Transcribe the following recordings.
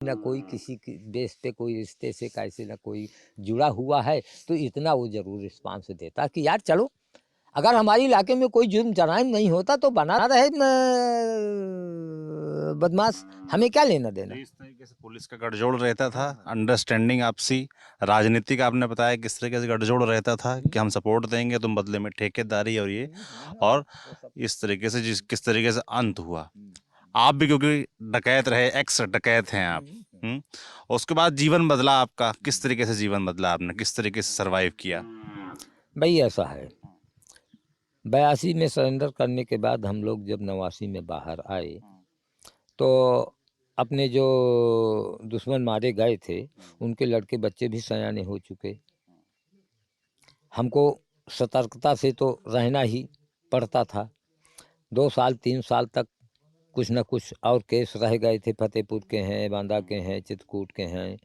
ना कोई किसी की बेस पे कोई रिश्ते से कैसे ना कोई जुड़ा हुआ है, तो इतना वो ज़रूर रिस्पॉन्स देता कि यार चलो, अगर हमारे इलाके में कोई जुर्म जराइम नहीं होता तो बना रहे बदमाश, हमें क्या लेना देना। इस तरीके से पुलिस का गठजोड़ रहता था, अंडरस्टैंडिंग आपसी, राजनीतिक आपने बताया किस तरीके से गठजोड़ रहता था कि हम सपोर्ट देंगे, तुम बदले में ठेकेदारी और ये, और इस तरीके से किस तरीके से अंत हुआ। आप भी क्योंकि डकैत रहे, एक्स डकैत हैं आप। उसके बाद जीवन बदला आपका, किस तरीके से जीवन बदला आपने, किस तरीके से सरवाइव किया? भाई ऐसा है, 82 में सरेंडर करने के बाद हम लोग जब 89 में बाहर आए, तो अपने जो दुश्मन मारे गए थे उनके लड़के बच्चे भी सयाने हो चुके। हमको सतर्कता से तो रहना ही पड़ता था। 2 साल 3 साल तक कुछ न कुछ और केस रह गए थे, फतेहपुर के हैं, बांदा के हैं, चित्रकूट के हैं,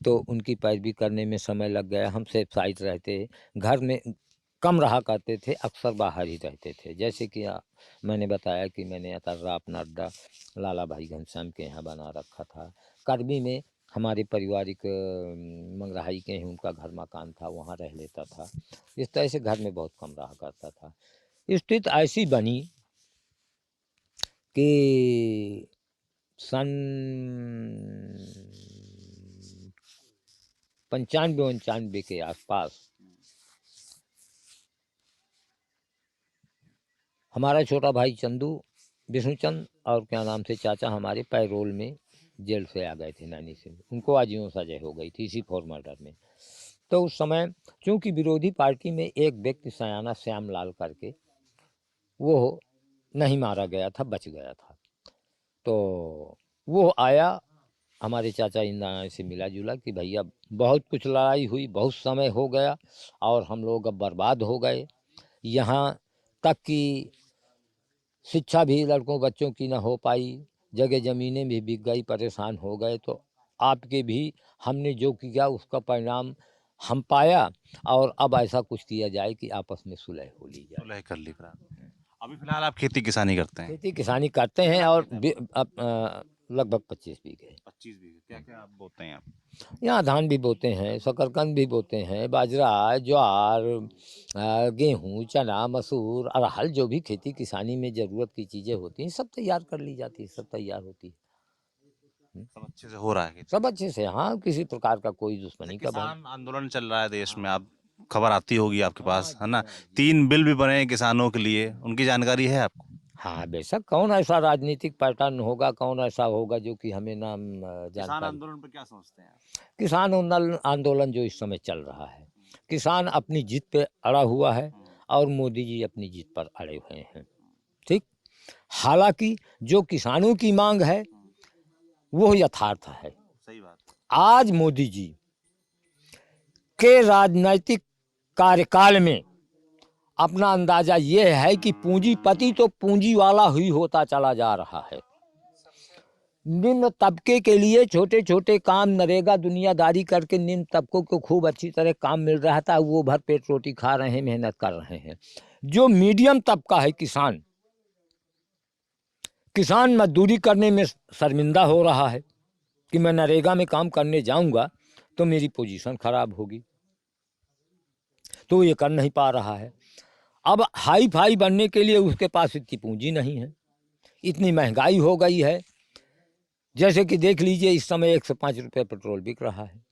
तो उनकी पैरवी करने में समय लग गया। हम सेफ साइड रहते, घर में कम रहा करते थे, अक्सर बाहर ही रहते थे। जैसे कि मैंने बताया कि मैंने अतर्रा अपना अड्डा लाला भाई घनश्याम के यहाँ बना रखा था। करबी में हमारे पारिवारिक मंगराही के हैं, उनका घर मकान था, वहाँ रह लेता था। इस तरह से घर में बहुत कम रहा करता था। स्थिति ऐसी बनी कि सन 95-95 के आसपास हमारा छोटा भाई चंदू, विष्णुचंद और क्या नाम से चाचा हमारे पैरोल में जेल से आ गए थे नैनी से। उनको आजीवन सजा हो गई थी इसी फॉर मर्डर में। तो उस समय चूंकि विरोधी पार्टी में एक व्यक्ति सयाना श्यामलाल करके, वो नहीं मारा गया था, बच गया था। तो वो आया हमारे चाचा इंदिरा से मिला जुला कि भैया बहुत कुछ लड़ाई हुई, बहुत समय हो गया और हम लोग अब बर्बाद हो गए, यहाँ तक कि शिक्षा भी लड़कों बच्चों की ना हो पाई, जगह ज़मीनें भी बिक गई, परेशान हो गए। तो आपके भी हमने जो किया उसका परिणाम हम पाया, और अब ऐसा कुछ किया जाए कि आपस में सुलह हो ली जाए। सुलह कर ली फिर अभी फिलहाल आप खेती किसानी करते हैं? खेती किसानी करते हैं और लगभग 25 बीघे। 25 बीघे क्या क्या आप बोते हैं आप? यहाँ धान भी बोते हैं, शकरकंद भी बोते हैं, बाजरा, ज्वार, गेहूँ, चना, मसूर, अरहर, जो भी खेती किसानी में ज़रूरत की चीज़ें होती हैं सब तैयार कर ली जाती है, सब तैयार होती है। सब अच्छे से हो रहा है खेती? सब अच्छे से, हाँ, किसी प्रकार का कोई जैसे दुश्मनी का भाव। किसान आंदोलन चल रहा है देश में, आप खबर आती होगी आपके पास, है ना? 3 बिल भी बने हैं किसानों के लिए, उनकी जानकारी है आपको? हाँ बेशक, कौन ऐसा राजनीतिक पैटर्न होगा, कौन ऐसा होगा जो कि हमें ना किसान जानकारी। आंदोलन पर क्या सोचते हैं आप? किसान आंदोलन जो इस समय चल रहा है, किसान अपनी जीत पे अड़ा हुआ है और मोदी जी अपनी जीत पर अड़े हुए हैं। ठीक, हालांकि जो किसानों की मांग है वो यथार्थ है। सही बात है। आज मोदी जी के राजनैतिक कार्यकाल में अपना अंदाजा ये है कि पूंजीपति तो पूंजी वाला ही होता चला जा रहा है। निम्न तबके के लिए छोटे छोटे काम, नरेगा, दुनियादारी करके निम्न तबकों को खूब अच्छी तरह काम मिल रहा था, वो भर पेट रोटी खा रहे हैं, मेहनत कर रहे हैं। जो मीडियम तबका है, किसान मजदूरी करने में शर्मिंदा हो रहा है कि मैं नरेगा में काम करने जाऊंगा तो मेरी पोजीशन खराब होगी, तो ये कर नहीं पा रहा है। अब हाई फाई बनने के लिए उसके पास इतनी पूंजी नहीं है, इतनी महंगाई हो गई है। जैसे कि देख लीजिए, इस समय 105 रुपये पेट्रोल बिक रहा है,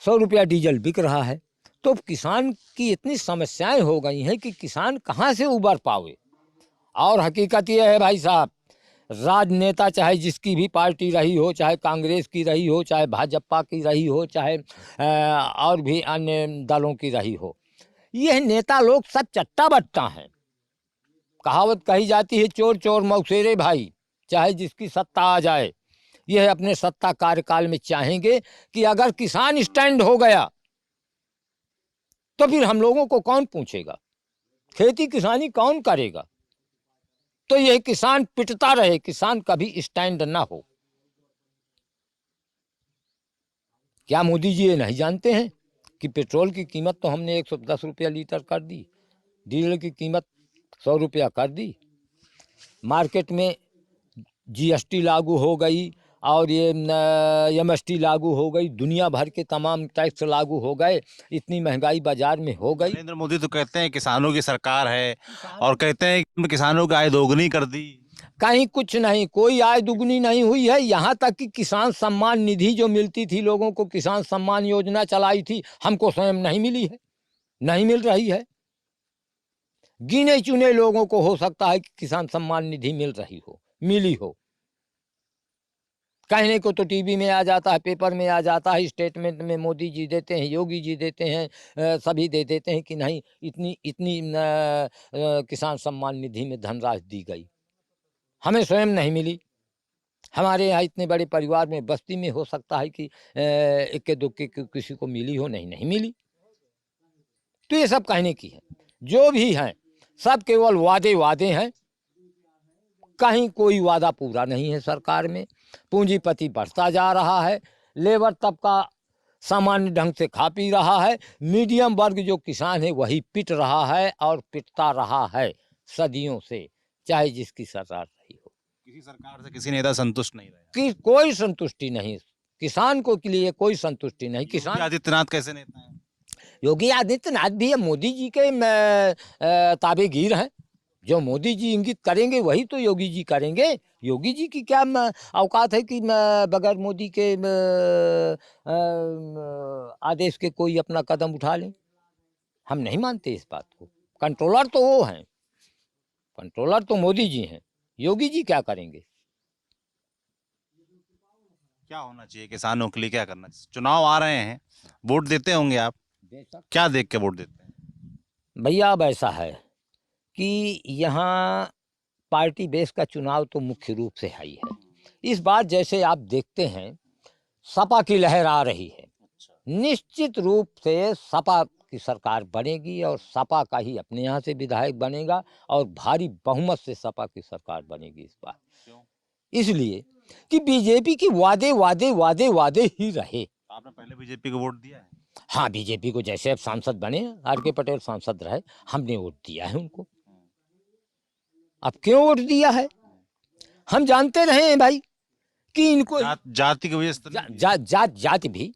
100 रुपया डीजल बिक रहा है। तो किसान की इतनी समस्याएं हो गई हैं कि किसान कहाँ से उबर पावे। और हकीकत यह है भाई साहब, राजनेता चाहे जिसकी भी पार्टी रही हो, चाहे कांग्रेस की रही हो, चाहे भाजपा की रही हो, चाहे और भी अन्य दलों की रही हो, यह नेता लोग सब चट्टा बट्टा हैं। कहावत कही जाती है, चोर चोर मौसेरे भाई, चाहे जिसकी सत्ता आ जाए, यह अपने सत्ता कार्यकाल में चाहेंगे कि अगर किसान स्टैंड हो गया तो फिर हम लोगों को कौन पूछेगा, खेती किसानी कौन करेगा। तो यह किसान पिटता रहे, किसान कभी स्टैंड ना हो। क्या मोदी जी ये नहीं जानते हैं कि पेट्रोल की कीमत तो हमने 110 रुपया लीटर कर दी, डीजल की कीमत 100 रुपया कर दी, मार्केट में जीएसटी लागू हो गई, और ये एमएसटी लागू हो गई, दुनिया भर के तमाम टैक्स लागू हो गए, इतनी महंगाई बाजार में हो गई। नरेंद्र मोदी तो कहते हैं किसानों की सरकार है और कहते हैं कि किसानों की आय दोगुनी कर दी। कहीं कुछ नहीं, कोई आय दुगनी नहीं हुई है। यहाँ तक कि किसान सम्मान निधि जो मिलती थी लोगों को, किसान सम्मान योजना चलाई थी, हमको स्वयं नहीं मिली है, नहीं मिल रही है। गिने चुने लोगों को हो सकता है कि किसान सम्मान निधि मिल रही हो, मिली हो। कहने को तो टीवी में आ जाता है, पेपर में आ जाता है, स्टेटमेंट में मोदी जी देते हैं, योगी जी देते हैं, सभी दे देते हैं कि नहीं इतनी इतनी किसान सम्मान निधि में धनराशि दी गई। हमें स्वयं नहीं मिली। हमारे यहाँ इतने बड़े परिवार में, बस्ती में हो सकता है कि इक्के दुक्के किसी को मिली हो, नहीं मिली। तो ये सब कहने की है। जो भी हैं सब केवल वादे वादे हैं, कहीं कोई वादा पूरा नहीं है सरकार में। पूंजीपति बढ़ता जा रहा है, लेबर तबका सामान्य ढंग से खा पी रहा है, मीडियम वर्ग जो किसान है वही पिट रहा है और पिटता रहा है सदियों से, चाहे जिसकी सरकार रही हो। किसी सरकार से किसी नेता संतुष्ट नहीं रहा। कि कोई संतुष्टि नहीं, किसान को के लिए कोई संतुष्टि नहीं। योगी किसान आदित्यनाथ कैसे नेता है? योगी आदित्यनाथ भी है मोदी जी के ताबेगीर हैं। जो मोदी जी इंगित करेंगे वही तो योगी जी करेंगे। योगी जी की क्या औकात है कि बगैर मोदी के आदेश के कोई अपना कदम उठा लें। हम नहीं मानते इस बात को। कंट्रोलर तो वो हैं, कंट्रोलर तो मोदी जी हैं, योगी जी क्या करेंगे। क्या होना चाहिए किसानों के लिए, क्या करना चाहिए? चुनाव आ रहे हैं, वोट देते होंगे आप, क्या देख के वोट देते हैं? भैया अब ऐसा है कि यहाँ पार्टी बेस का चुनाव तो मुख्य रूप से है ही है। इस बार जैसे आप देखते हैं सपा की लहर आ रही है, निश्चित रूप से सपा की सरकार बनेगी और सपा का ही अपने यहाँ से विधायक बनेगा और भारी बहुमत से सपा की सरकार बनेगी इस बार। क्यों? इसलिए कि बीजेपी की वादे वादे वादे वादे ही रहे। आपने पहले बीजेपी को वोट दिया है? हाँ, बीजेपी को जैसे अब सांसद बने, आर.के. पटेल सांसद रहे, हमने वोट दिया है उनको। अब क्यों वोट दिया है? हम जानते रहे हैं भाई कि इनको जाति की वजह से तो नहीं दिया। जाति भी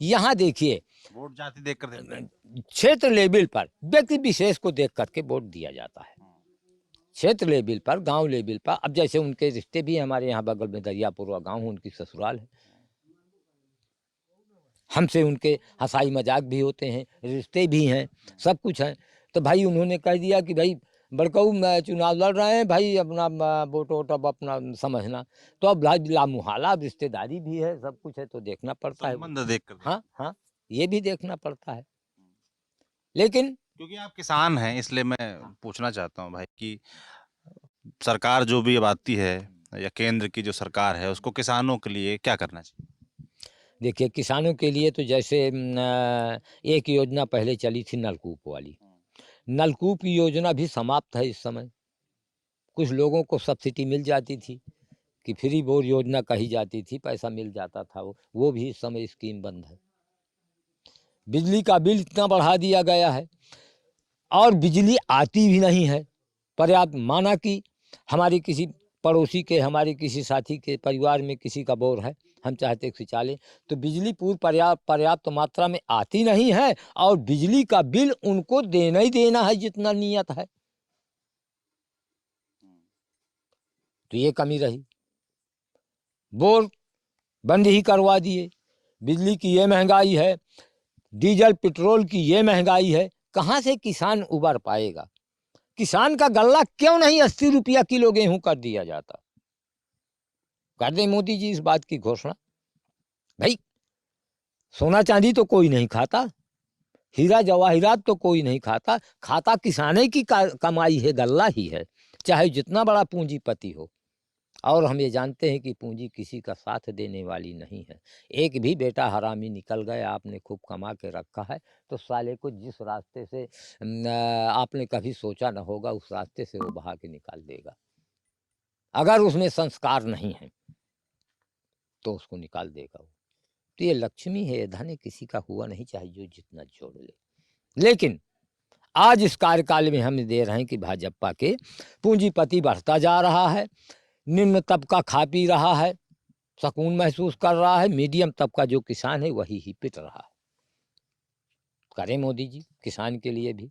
यहाँ देखिए, वोट जाति देख कर देते हैं। क्षेत्र लेवल पर व्यक्ति विशेष को देख करके वोट दिया जाता है। क्षेत्र लेवल पर, गांव लेवल पर, अब जैसे उनके रिश्ते भी हमारे यहाँ बगल में दरियापुरवा गांव, उनकी ससुराल है, हमसे उनके हंसाई मजाक भी होते हैं, रिश्ते भी हैं, सब कुछ है। तो भाई उन्होंने कह दिया कि भाई बड़कऊ चुनाव लड़ रहे हैं भाई, अपना वोट वोट अब अपना समझना। तो अब लामुहाला, अब रिश्तेदारी भी है, सब कुछ है, तो देखना पड़ता है। संबंध देख कर। हाँ हाँ, ये भी देखना पड़ता है। लेकिन क्योंकि आप किसान हैं इसलिए मैं पूछना चाहता हूँ भाई कि सरकार जो भी अब आती है या केंद्र की जो सरकार है उसको किसानों के लिए क्या करना चाहिए? देखिए किसानों के लिए तो जैसे एक योजना पहले चली थी नलकूप वाली, नलकूप की योजना भी समाप्त है इस समय। कुछ लोगों को सब्सिडी मिल जाती थी कि फ्री बोर योजना कही जाती थी, पैसा मिल जाता था, वो भी इस समय स्कीम बंद है। बिजली का बिल इतना बढ़ा दिया गया है और बिजली आती भी नहीं है पर्याप्त। माना कि हमारे किसी पड़ोसी के, हमारे किसी साथी के परिवार में किसी का बोर है, हम चाहते खिंचा लें, तो बिजली पूर्व पर्याप्त मात्रा में आती नहीं है और बिजली का बिल उनको देना ही देना है जितना नियत है। तो ये कमी रही। बोर बंद ही करवा दिए, बिजली की ये महंगाई है, डीजल पेट्रोल की ये महंगाई है, कहाँ से किसान उबर पाएगा? किसान का गल्ला क्यों नहीं 80 रुपया किलो गेहूं कर दिया जाता? कर दे मोदी जी इस बात की घोषणा। भाई सोना चांदी तो कोई नहीं खाता, हीरा जवाहिरात तो कोई नहीं खाता, खाता किसाने की कमाई है, गल्ला ही है, चाहे जितना बड़ा पूंजीपति हो। और हम ये जानते हैं कि पूंजी किसी का साथ देने वाली नहीं है। एक भी बेटा हरामी निकल गए, आपने खूब कमा के रखा है, तो साले को जिस रास्ते से आपने कभी सोचा न होगा उस रास्ते से वो बहा के निकाल देगा। अगर उसमें संस्कार नहीं है तो उसको निकाल देगा वो। तो ये लक्ष्मी है, ये धन किसी का हुआ नहीं, चाहे जो जितना जोड़ ले। लेकिन आज इस कार्यकाल में हम दे रहे हैं कि भाजपा के पूंजीपति बढ़ता जा रहा है, निम्न तबका खा पी रहा है, सुकून महसूस कर रहा है। मीडियम तबका जो किसान है वही ही पिट रहा है। करें मोदी जी किसान के लिए भी।